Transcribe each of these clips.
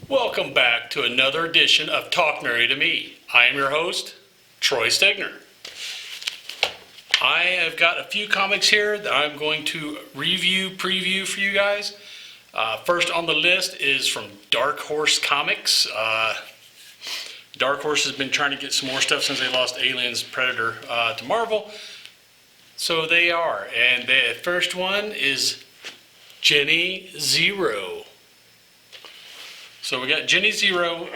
Welcome back to another edition of Talk Nerdy to Me. I am your host, Troy Stegner. I have got a few comics here that I'm going to preview for you guys. First on the list is from Dark Horse Comics. Dark Horse has been trying to get some more stuff since they lost Aliens Predator to Marvel. So they are. And the first one is Jenny Zero. So we got Jenny Zero.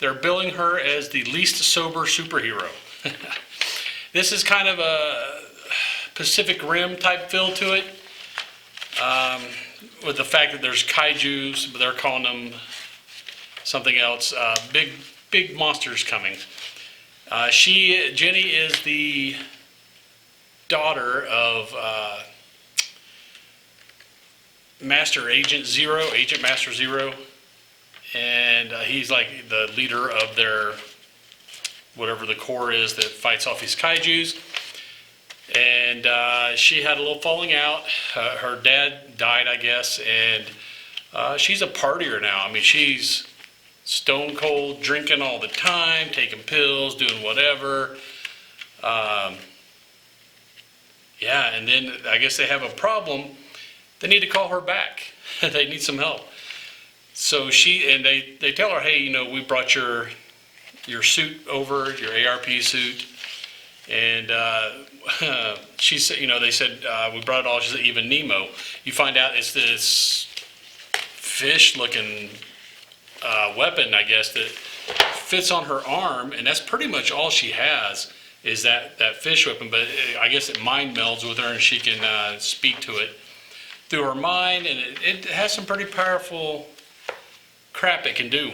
They're billing her as the least sober superhero. This is kind of a Pacific Rim type feel to it. With the fact that there's kaijus, but they're calling them something else. Big monsters coming. Jenny is the daughter of Agent Master Zero, and he's like the leader of their, whatever the core is that fights off these kaijus. And she had a little falling out. Her dad died, I guess, and she's a partier now. I mean, she's stone cold, drinking all the time, taking pills, doing whatever. Yeah, and then I guess they have a problem. They need to call her back. They need some help. So they tell her, hey, we brought your suit over, your ARP suit, and she said, they said we brought it all. She said, even Nemo. You find out it's this fish-looking weapon, I guess, that fits on her arm, and that's pretty much all she has is that fish weapon. But I guess it mind melds with her, and she can speak to it through her mind, and it has some pretty powerful crap it can do.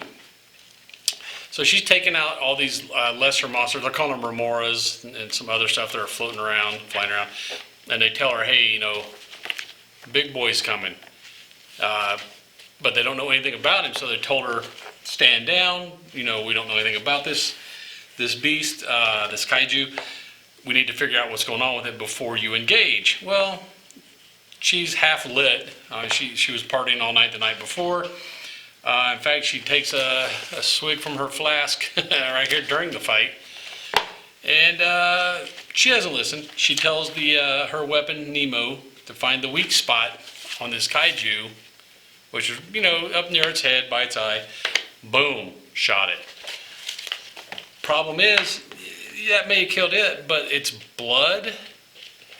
So she's taking out all these lesser monsters. They're calling them remoras and some other stuff that are flying around. And they tell her, hey, big boy's coming. But they don't know anything about him, so they told her, stand down. We don't know anything about this beast, this kaiju. We need to figure out what's going on with it before you engage. Well, she's half lit. She was partying all night the night before. In fact, she takes a swig from her flask right here during the fight. And she doesn't listen. She tells her weapon, Nemo, to find the weak spot on this kaiju, which is, up near its head, by its eye. Boom, shot it. Problem is, that may have killed it, but its blood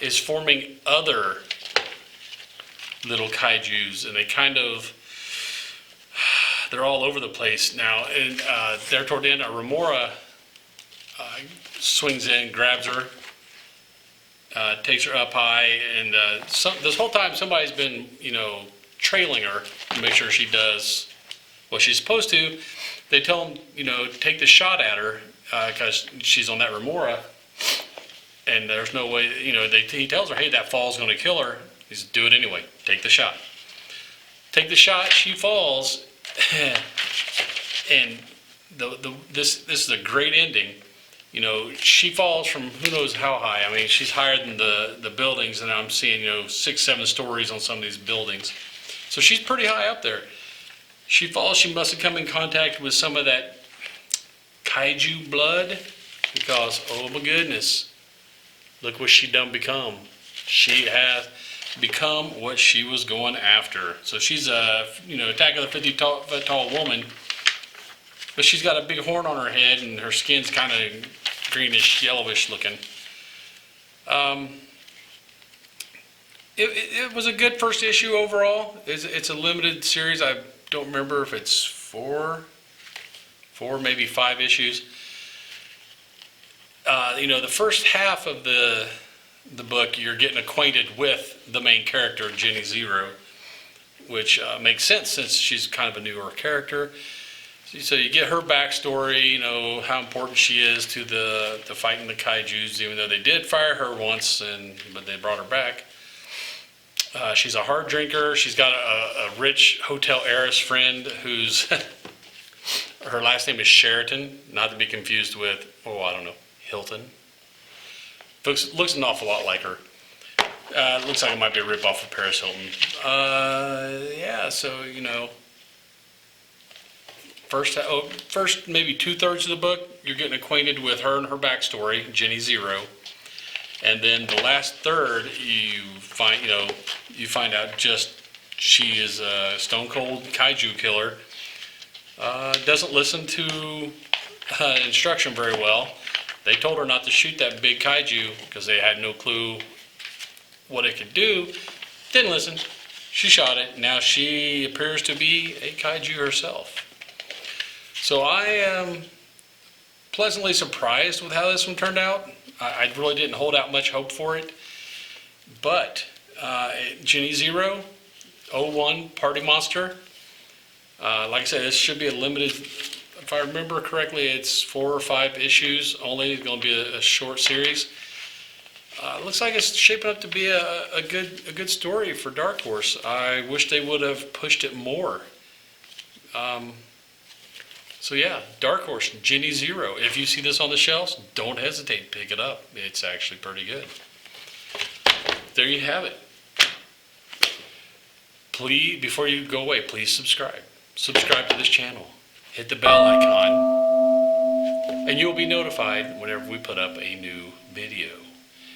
is forming other little kaijus, and they're all over the place now. And there toward the end, a remora swings in, grabs her, takes her up high, and this whole time somebody's been, trailing her to make sure she does what she's supposed to. They tell them, take the shot at her because she's on that remora, and there's no way, he tells her, hey, that fall's going to kill her. He says, do it anyway. Take the shot. Take the shot. She falls, and this is a great ending. She falls from who knows how high. I mean, she's higher than the buildings, and I'm seeing 6, 7 stories on some of these buildings. So she's pretty high up there. She falls. She must have come in contact with some of that kaiju blood, because oh my goodness, look what she done become. She has become what she was going after. So she's a Attack of the 50-foot tall woman, but she's got a big horn on her head, and her skin's kind of greenish, yellowish looking. It was a good first issue overall. It's a limited series. I don't remember if it's four, maybe 5 issues. The first half of the book, you're getting acquainted with the main character, Jenny Zero, which makes sense since she's kind of a newer character. So you get her backstory, how important she is to the fighting the kaijus, even though they did fire her once, but they brought her back. She's a hard drinker. She's got a rich hotel heiress friend who's, her last name is Sheraton, not to be confused with, Hilton. Looks an awful lot like her. Looks like it might be a ripoff of Paris Hilton. So, first maybe 2/3 of the book, you're getting acquainted with her and her backstory, Jenny Zero. And then the last third, you find out just she is a stone cold kaiju killer. Doesn't listen to instruction very well. They told her not to shoot that big kaiju because they had no clue what it could do. Didn't listen. She shot it. Now she appears to be a kaiju herself. So I am pleasantly surprised with how this one turned out. I really didn't hold out much hope for it. But Jenny Zero, 01 Party Monster. Like I said, this should be a limited, if I remember correctly, it's 4 or 5 issues only. It's going to be a short series. Looks like it's shaping up to be a good story for Dark Horse. I wish they would have pushed it more. So yeah, Dark Horse, Jenny Zero. If you see this on the shelves, don't hesitate, pick it up. It's actually pretty good. There you have it. Please, before you go away, please subscribe. Subscribe to this channel. Hit the bell icon, and you'll be notified whenever we put up a new video.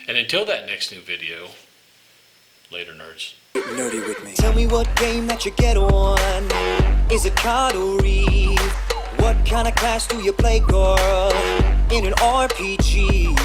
And until that next new video, later, nerds. Nerdy with me. Tell me what game that you get on. Is it card or read? What kind of class do you play, girl? In an RPG?